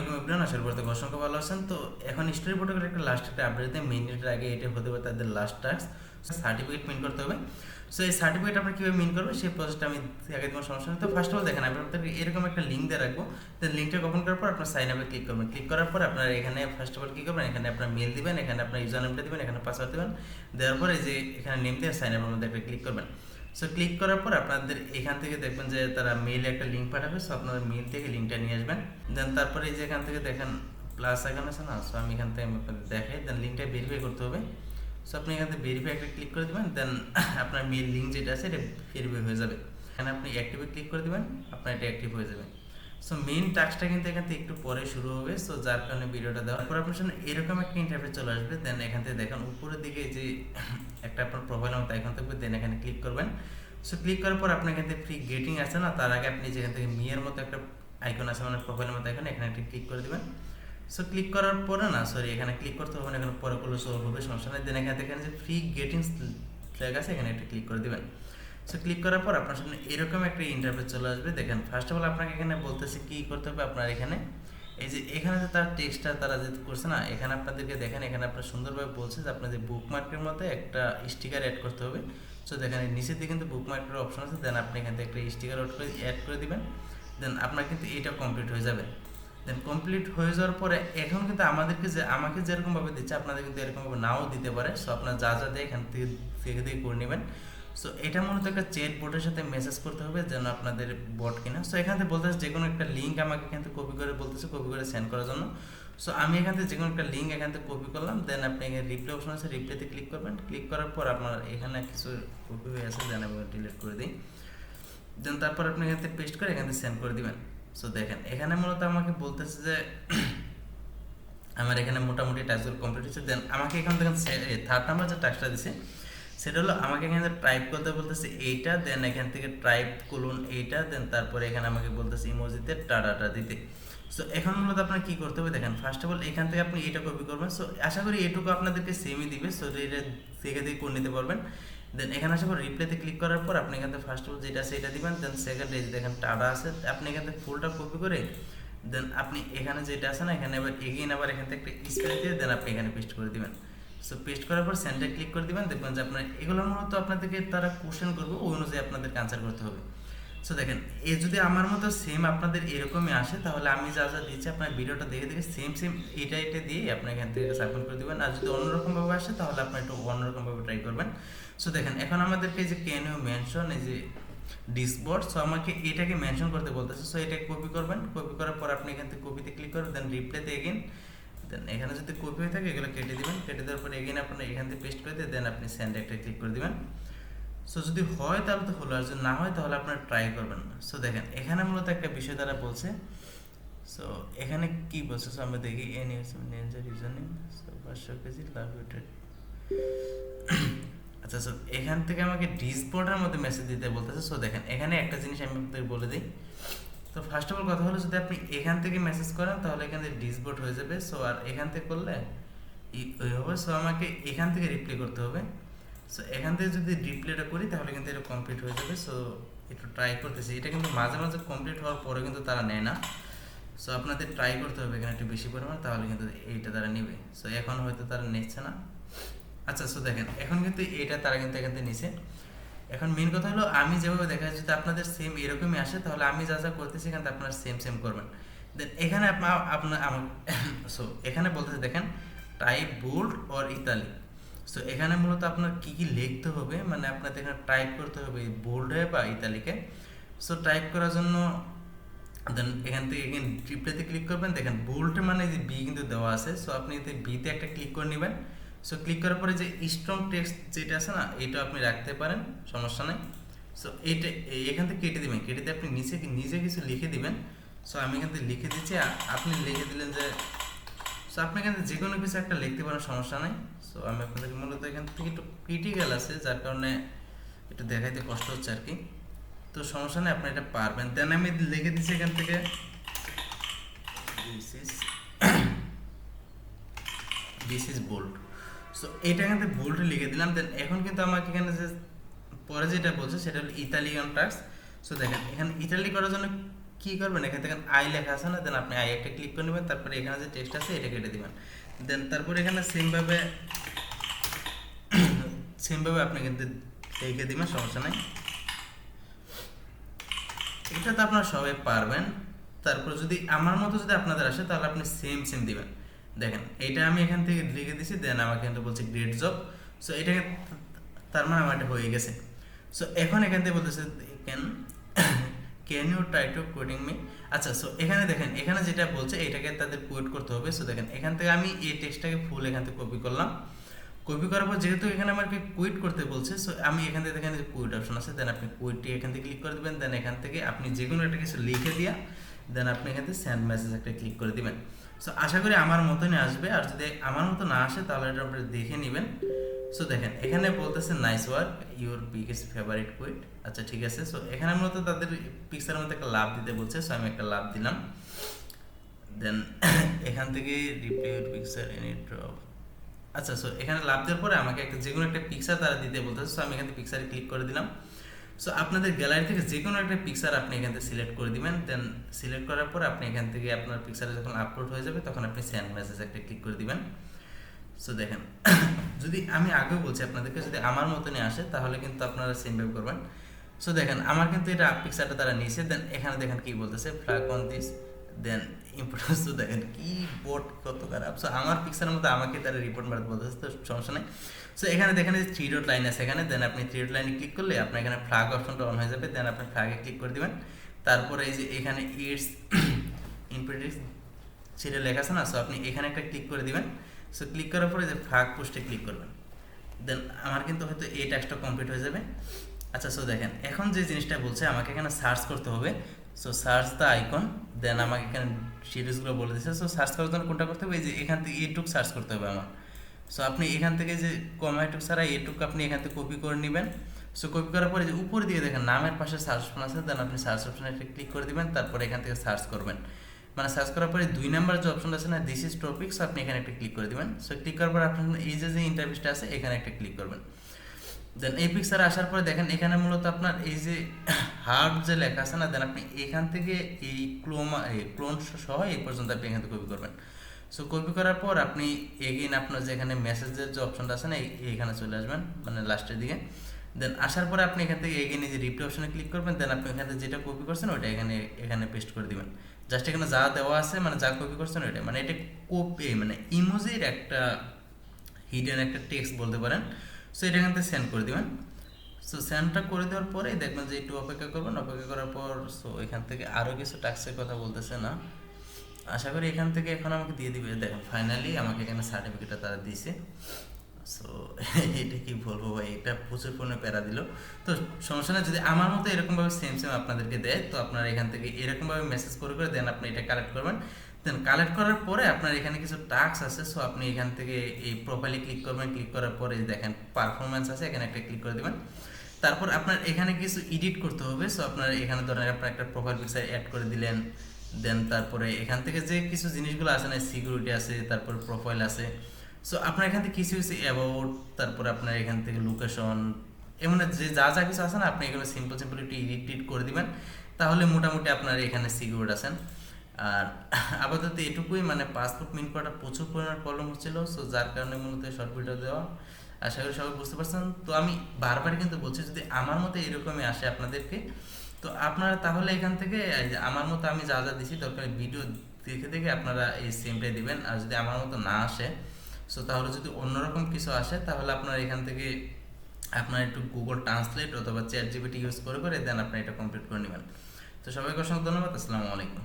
আলাইকুম এভরিওয়ান, আশা করি অসংখ্য ভালো আছেন। তো এখন স্টোরি প্রোটোকলের একটা লাস্ট একটা আপডেট দেয়, মিনিটের আগে এটা হতে পারে তাদের লাস্ট টাস্ক, সার্টিফিকেট মিন করতে হবে। সো এই সার্টিফিকেট আপনি কীভাবে মিন করবেন সেই প্রসেসটা আমি আগে তোমার সমস্যা নেই। তো ফার্স্ট অফ অল দেখেন, আমি আপনাদের এরকম একটা লিঙ্ক দিয়ে রাখবো। তো লিঙ্কটা ওপেন করার পর আপনার সাইন আপে ক্লিক করবেন। ক্লিক করার পর আপনার এখানে ফার্স্ট অফ অল কী করবেন, এখানে আপনার মেল দিবেন, এখানে আপনার ইউজার নেমটা দিবেন, এখানে পাসওয়ার্ড দেবেন। দেওয়ার পরে যে এখানে নেম দিয়ে সাইন আপের মধ্যে একটা ক্লিক করবেন। সো ক্লিক করার পর আপনাদের এখান থেকে দেখবেন যে তারা মেইলে একটা লিঙ্ক পাঠাবে। সো আপনারা মেইল থেকে লিঙ্কটা নিয়ে আসবেন। দেন তারপরে এই যে এখান থেকে দেখেন প্লাস আইকন আছে না, সো আমি এখান থেকে আপনাদের দেখাই। দেন লিঙ্কটা ভেরিফাই করতে হবে। সো আপনি এখান থেকে ভেরিফাই একটা ক্লিক করে দেবেন। দেন আপনার মেইল লিঙ্ক যেটা আছে এটা ভেরিফাই হয়ে যাবে। এখানে আপনি অ্যাক্টিভে ক্লিক করে দেবেন, আপনার এটা অ্যাক্টিভ হয়ে যাবে। সো মেইন টাস্কটা কিন্তু এখান থেকে একটু পরে শুরু হবে। সো যার কারণে ভিডিওটা দেওয়ার পর আপনার সামনে এরকম একটা ইন্টারফেস চলে আসবে। দেন এখান থেকে দেখেন উপরের দিকে যে একটা আপনার প্রোফাইল মতো আইকন থাকবে, দেন এখানে ক্লিক করবেন। সো ক্লিক করার পর আপনার এখান থেকে ফ্রি গেটিং আছে না, তার আগে আপনি যেখান থেকে মিয়ের মতো একটা আইকন আছে, মানে প্রোফাইলের মতো আইকন, এখানে একটা ক্লিক করে দেবেন। সো ক্লিক করার পরে না, সরি এখানে ক্লিক করতে হবে না, এখানে পরে করলে সলভ হবে, সমস্যা নেই। দেন এখান থেকে যে ফ্রি গেটিংস ফ্ল্যাগ আছে, এখানে একটা ক্লিক করে দেবেন। সো ক্লিক করার পর আপনার সামনে এরকম একটা ইন্টারফেস চলে আসবে। দেখেন ফার্স্ট অফ অল আপনাকে এখানে বলতেছে কী করতে হবে। আপনার এখানে এই যে এখানে যে তার টেক্সটটা তারা যে করছে না, এখানে আপনাদেরকে দেখেন, এখানে আপনার সুন্দরভাবে বলছে যে আপনাদের বুকমার্কের মধ্যে একটা স্টিকার অ্যাড করতে হবে। সো দেখেন নিচের দিকে কিন্তু বুকমার্কের অপশন আছে। দেন আপনি এখান থেকে একটা স্টিকার অ্যাড করে দিবেন। দেন আপনার কিন্তু এটা কমপ্লিট হয়ে যাবে। দেন কমপ্লিট হয়ে যাওয়ার পরে এখন কিন্তু আমাকে যেরকমভাবে দিচ্ছে আপনাদের কিন্তু এরকমভাবে নাও দিতে পারে। সো আপনার যা যা দেয় এখান থেকে করে নেবেন। সো এটা মূলত একটা চ্যাট বোর্ডের সাথে মেসেজ করতে হবে যেন আপনাদের বট কিনা। সো এখান থেকে বলতেছে যে কোনো একটা লিঙ্ক আমাকে এখান থেকে কপি করে বলতেছে, কপি করে সেন্ড করার জন্য। সো আমি এখান থেকে যে কোনো একটা লিঙ্ক এখান থেকে কপি করলাম। দেন আপনি এখানে রিপ্লে অপশন আছে, রিপ্লেতে ক্লিক করবেন। ক্লিক করার পর আপনার এখানে কিছু কপি হয়ে আছে, দেন আমি ডিলিট করে দিই। দেন তারপর আপনি এখান থেকে পেস্ট করে এখান থেকে সেন্ড করে দিবেন। সো দেখেন এখানে মূলত আমাকে বলতেছে যে আমার এখানে মোটামুটি টাস্কগুলো কমপ্লিট হচ্ছে। দেন আমাকে এখান থেকে থার্ড নাম্বার যে টাস্কটা দিচ্ছে সেটা হলো আমাকে এখানে টাইপ করতে বলতেছে এইটা। দেন এখান থেকে টাইপ করুন এইটা। দেন তারপরে এখানে আমাকে বলতেছে ইমোজিতে টাটাটা দিতে। সো এখন মূলত আপনার কী করতে হবে দেখেন, ফার্স্ট অফ অল এখান থেকে আপনি এটা কপি করবেন। সো আশা করি এটুকু আপনাদেরকে সেমই দিবে। সো এটা থেকে করে নিতে পারবেন। দেন এখানে আসার পর রিপ্লেতে ক্লিক করার পর আপনি এখান থেকে ফার্স্ট অফ অল যেটা আছে এটা দিবেন। দেন সেকেন্ড এই দেখেন টাটা আছে, আপনি এখান থেকে ফুলটা কপি করে দেন আপনি এখানে যেটা আছে না, এখানে আবার এগেইন আবার এখান থেকে একটা স্পেস দিয়ে দেন আপনি এখানে পেস্ট করে দিবেন। সো পেস্ট করার পর সেন্ডে ক্লিক করে দিবেন। দেখবেন যে আপনার এগুলো মূলত আপনাদেরকে তারা কোশ্চেন করবে, ওই অনুযায়ী আপনাদেরকে আনসার করতে হবে। সো দেখেন যদি আমার মতো সেম আপনাদের এরকমই আসে, তাহলে আমি যা যা দিচ্ছি আপনার ভিডিওটা দেখে সেম এটা দিয়ে আপনি এখান থেকে সাবমিট করে দেবেন। আর যদি অন্যরকমভাবে আসে তাহলে আপনি একটু অন্যরকমভাবে ট্রাই করবেন। সো দেখেন এখন আমাদেরকে যে ক্যান ইউ মেনশন এই যে ডিসবোর্ড, সো আমাকে এটাকে মেনশন করতে বলতেছে। সো এটাকে কপি করবেন। কপি করার পর আপনি এখান থেকে কপিতে ক্লিক করবেন। দেন রিপ্লেতে এগেইন, দেন এখানে যদি কপি হয়ে থাকে এগুলো কেটে দিবেন। কেটে দেওয়ার পরে এগেইন আপনার এখান থেকে পেস্ট করে দিয়ে দেন আপনি সেন্ড একটা ক্লিক করে দিবেন। সো যদি হয় তাহলে তো হলো, আর যদি না হয় তাহলে আপনারা ট্রাই করবেন না। সো দেখেন এখানে মূলত একটা বিষয় তারা বলছে। সো এখানে কি বলছে, সো আমরা দেখি রিজনিং। সো 500 কেজি লাভ ইউটেড। আচ্ছা, সো এখান থেকে আমাকে ডিসবোর্ডের মধ্যে মেসেজ দিতে বলতেছে। সো দেখেন এখানে একটা জিনিস আমি আপনাদের বলে দিই। তো ফার্স্ট অফ অল কথা হলো, যদি আপনি এখান থেকে মেসেজ করেন তাহলে এখান থেকে ডিসবোর্ড হয়ে যাবে। সো আর এখান থেকে করলে ওই হবে। সো আমাকে এখান থেকে রিপ্লাই করতে হবে। সো এখান থেকে যদি রিপ্লাইটা করি তাহলে কিন্তু এটা কমপ্লিট হয়ে যাবে। সো একটু ট্রাই করতেছি, এটা কিন্তু মাঝে মাঝে কমপ্লিট হওয়ার পরে কিন্তু তারা নেয় না। সো আপনাদের ট্রাই করতে হবে এখানে একটু বেশি পরিমাণ, তাহলে কিন্তু এইটা তারা নেবে। সো এখন হয়তো তারা নিচ্ছে না। আচ্ছা, সো দেখেন এখন কিন্তু এটা তারা কিন্তু এখান থেকে নিছে। এখন মেন কথা হলো আমি যেভাবে দেখা যায় যদি আপনাদের সেম এরকমই আসে তাহলে আমি যা যা করতেছি এখানে আপনারা সেম করবেন। দেন এখানে সো এখানে বলতেছে দেখেন type bold or italic. So এখানে মূলত আপনার কী কী লিখতে হবে, মানে আপনাদের এখানে টাইপ করতে হবে বোল্ডে বা ইতালিকে। সো টাইপ করার জন্য দেন এখান থেকে এগেন রিপ্লেতে ক্লিক করবেন। দেখেন বোল্ডে মানে যে বি কিন্তু দেওয়া আছে। সো আপনি এতে বিতে একটা ক্লিক করে নেবেন। সো ক্লিক করার পরে যে স্ট্রং টেক্সট যেটা আছে না, এটা আপনি রাখতে পারেন, সমস্যা নেই। সো এইটা এখান থেকে কেটে দেবেন। কেটে দিয়ে আপনি নিজে কিছু লিখে দিবেন। সো আমি এখান থেকে লিখে দিচ্ছি, আপনি লিখে দিলেন যে, সো আপনি এখান থেকে যে কোনো কিছু একটা লিখতে পারেন, সমস্যা নেই। সো আমি আপনাদেরকে মূলত এখান থেকে একটু ক্রিটিক্যাল আছে যার কারণে একটু দেখাইতে কষ্ট হচ্ছে আর কি। তো সমস্যা নেই, আপনি এটা পারবেন। দেন আমি লিখে দিচ্ছি এখান থেকে দিস ইজ বোল্ড। সো এটা এখান থেকে বোল্ডে লিখে দিলাম। দেন এখন কিন্তু আমাকে এখানে যে পরে যেটা বলছে সেটা হলো ইতালিয়ান টাস্ক। সো দেখেন এখানে ইতালি করার জন্য কি করবেন, এখান থেকে আই লেখা আছে না, দেন আপনি আই একটা ক্লিক করে নেবেন, তারপরে এখানে যে টেক্সট আছে এটা কেটে দিবেন, দেন তারপরে এখানে সেমভাবে আপনি কিন্তু লিখে দিবেন, সমস্যা নাই। এটা তো আপনারা সবাই পারবেন। তারপর যদি আমার মতো যদি আপনাদের আসে তাহলে আপনি সেম দিবেন। দেখেন এইটা আমি এখান থেকে লিখে দিছি, দেন আমাকে কিন্তু বলছে গ্রেট জব। সো এটাকে তার মানে আমার এটা হয়ে গেছে। সো এখন এখান থেকে বলতেছে can you try to coding me. আচ্ছা, সো এখানে দেখেন এখানে যেটা বলছে এটাকে তাদের কোড করতে হবে। সো দেখেন এখান থেকে আমি এই টেক্সটটাকে ফুল এখান থেকে কপি করলাম। কপি করার পর যেহেতু এখানে আমাকে কুইট করতে বলছে, সো আমি এখান থেকে দেখেন যে কুইট অপশন আছে, দেন আপনি কুইটটি এখান থেকে ক্লিক করে দেবেন, দেন এখান থেকে আপনি যে কোনো একটা কিছু লিখে দিয়া দেন আপনি এখান থেকে সেন্ড মেসেজ একটা ক্লিক করে দিবেন। সো আশা করি আমার মতনই আসবে, আর যদি আমার মতো না আসে তাহলে এটা আপনি দেখে নেবেন। সো দেখেন এখানে বলতেছে nice work your biggest favourite quit. আচ্ছা ঠিক আছে। সো এখানে মূলত তাদের পিকচারের মধ্যে একটা লাভ দিতে বলছে, সো আমি একটা লাভ দিলাম। দেন এখান থেকে reply your picture any drop. আচ্ছা, সো এখানে লাভ দেওয়ার পরে আমাকে একটা যে কোনো একটা পিকচার তারা দিতে বলতেছে, সো আমি এখান থেকে পিকচারে ক্লিক করে দিলাম। সো আপনাদের গ্যালারি থেকে যে কোনো একটা পিকচার আপনি এখান থেকে সিলেক্ট করে দিবেন, দেন সিলেক্ট করার পর আপনি এখান থেকে আপনার পিকচারে যখন আপলোড হয়ে যাবে তখন আপনি সেন্ড মেসেজ একটা ক্লিক করে দিবেন। সো দেখেন যদি আমি আগেও বলছি আপনাদেরকে, যদি আমার মতনই আসে তাহলে কিন্তু আপনারা সেমভাবে করবেন। সো দেখেন আমার কিন্তু এটা পিকচারটা তারা নিয়েছে, দেন এখানে দেখেন কি বলতেছে flag on this, then importance. তো দেখেন কি বোর্ড কত খারাপ। সো আমার পিকচারের মধ্যে আমাকে তারা রিপোর্ট মারতে বলতেছে, তো সমস্যা নেই। সো এখানে দেখেন যে 3 ডট লাইন আছে এখানে, দেন আপনি 3 ডট লাইনে ক্লিক করলে আপনার এখানে ফ্ল্যাগ অপশনটা অন হয়ে যাবে, দেন আপনি ফ্ল্যাগে ক্লিক করে দিবেন। তারপরে এই যে এখানে ইটস ইম্পোর্টেন্স সেটা লেখা আছে না, সো আপনি এখানে একটা ক্লিক করে দিবেন। সো ক্লিক করার পরে যে ফ্ল্যাগ পোস্টে ক্লিক করবেন, দেন আমার কিন্তু হয়তো এই টাস্কটা কমপ্লিট হয়ে যাবে। আচ্ছা, সো দেখেন এখন যে জিনিসটা বলছে আমাকে এখানে সার্চ করতে হবে। সো সার্চ দ্য আইকন, দেন আমাকে এখানে সিরিজগুলো বলে দিচ্ছে। সো সার্চ করার জন্য কোনটা করতে হবে, এই যে এখান থেকে এটুক সার্চ করতে হবে আমার। সো আপনি এখান থেকে যে কমা এটুক ছাড়া এটুক আপনি এখান থেকে কপি করে নেবেন। সো কপি করার পরে যে উপরে দিয়ে দেখেন নামের পাশে সার্চ অপশন আছে, দেন আপনি সার্চ অপশনে একটা ক্লিক করে দিবেন, তারপরে এখান থেকে সার্চ করবেন। মানে সার্চ করার পরে 2 নাম্বার যে অপশন আছে না দিস ইজ টপিক, সো আপনি এখানে একটা ক্লিক করে দিবেন। সো ক্লিক করার পর আপনার এই যে ইন্টারভিউটা আছে এখানে একটা ক্লিক করবেন। দেন এই পিকচারে আসার পরে দেখেন এখানে মূলত আপনার এই যে হার্ড যে লেখা আছে না, দেন আপনি এখান থেকে এই ক্লোন সহ এই পর্যন্ত আপনি এখান থেকে কপি করবেন। সো কপি করার পর আপনি এগেইন আপনার যে এখানে মেসেজের যে অপশনটা আছে না এইখানে চলে আসবেন, মানে লাস্টের দিকে। দেন আসার পরে আপনি এখান থেকে এগেইন এই যে রিপ্লাই অপশনে ক্লিক করবেন, দেন আপনি এখান থেকে যেটা কপি করছেন ওইটা এখানে পেস্ট করে দিবেন। জাস্ট এখানে যা দেওয়া আছে মানে যা কপি করছেন ওইটা, মানে এটা কপি মানে ইমোজির একটা হিডেন একটা টেক্সট বলতে পারেন। সো এটা এখান থেকে সেন্ড করে দিবেন। সো সেন্ডটা করে দেওয়ার পরে দেখবেন যে একটু অপেক্ষা করবেন, অপেক্ষা করার পর সো এখান থেকে আরও কিছু টাস্কের কথা বলতেছে না, আশা করি এখান থেকে এখন আমাকে দিয়ে দিবে। দেখেন ফাইনালি আমাকে এখানে সার্টিফিকেটটা তারা দিয়েছে। সো এটা কি বলবো ভাই, এটা প্রচুর পরিমাণে প্যারা দিল। তো সমস্যা না, যদি আমার মতো এরকমভাবে সেম আপনাদেরকে দেয় তো আপনারা এখান থেকে এরকমভাবে মেসেজ করে দেন আপনি এটা কালেক্ট করবেন। দেন কালেক্ট করার পরে আপনার এখানে কিছু টাস্ক আছে, সো আপনি এখান থেকে এই প্রোফাইলে ক্লিক করবেন, ক্লিক করার পরে দেখেন পারফরমেন্স আছে এখানে একটা ক্লিক করে দেবেন। তারপর আপনার এখানে কিছু এডিট করতে হবে। সো আপনার এখানে ধরেন আপনার একটা প্রোফাইল পিকচার অ্যাড করে দিলেন, দেন তারপরে এখান থেকে যে কিছু জিনিসগুলো আছে না সিকিউরিটি আছে, তারপর প্রোফাইল আছে। সো আপনার এখান থেকে কিছু কিছু অ্যাবাউট, তারপর আপনার এখান থেকে লোকেশন, এমন যে যা কিছু আছে না আপনি এগুলো সিম্পল একটু এডিট করে দিবেন, তাহলে মোটামুটি আপনার এখানে সিকিউর আছেন। আর আপাতত এটুকুই, মানে পাসপোর্ট মিন করাটা প্রচুর পরিমাণ প্রবলেম হচ্ছিল, সো যার কারণে মূলত শর্ট ভিডিও দেওয়া। আশা করি সবাই বুঝতে পারছেন। তো আমি বারবার কিন্তু বলছি যদি আমার মতো এরকমই আসে আপনাদেরকে, তো আপনারা তাহলে এখান থেকে আমার মতো আমি যা দিছি দরকার ভিডিও দেখে আপনারা এই সেমটাই দিবেন। আর যদি আমার মতো না আসে, সো তাহলে যদি অন্যরকম কিছু আসে তাহলে আপনার এখান থেকে আপনার একটু গুগল ট্রান্সলেট অথবা চ্যাট জিপিটি ইউজ করে দেন আপনি এটা কমপ্লিট করে নেবেন। তো সবাইকে অসংখ্য ধন্যবাদ। আসসালামু আলাইকুম।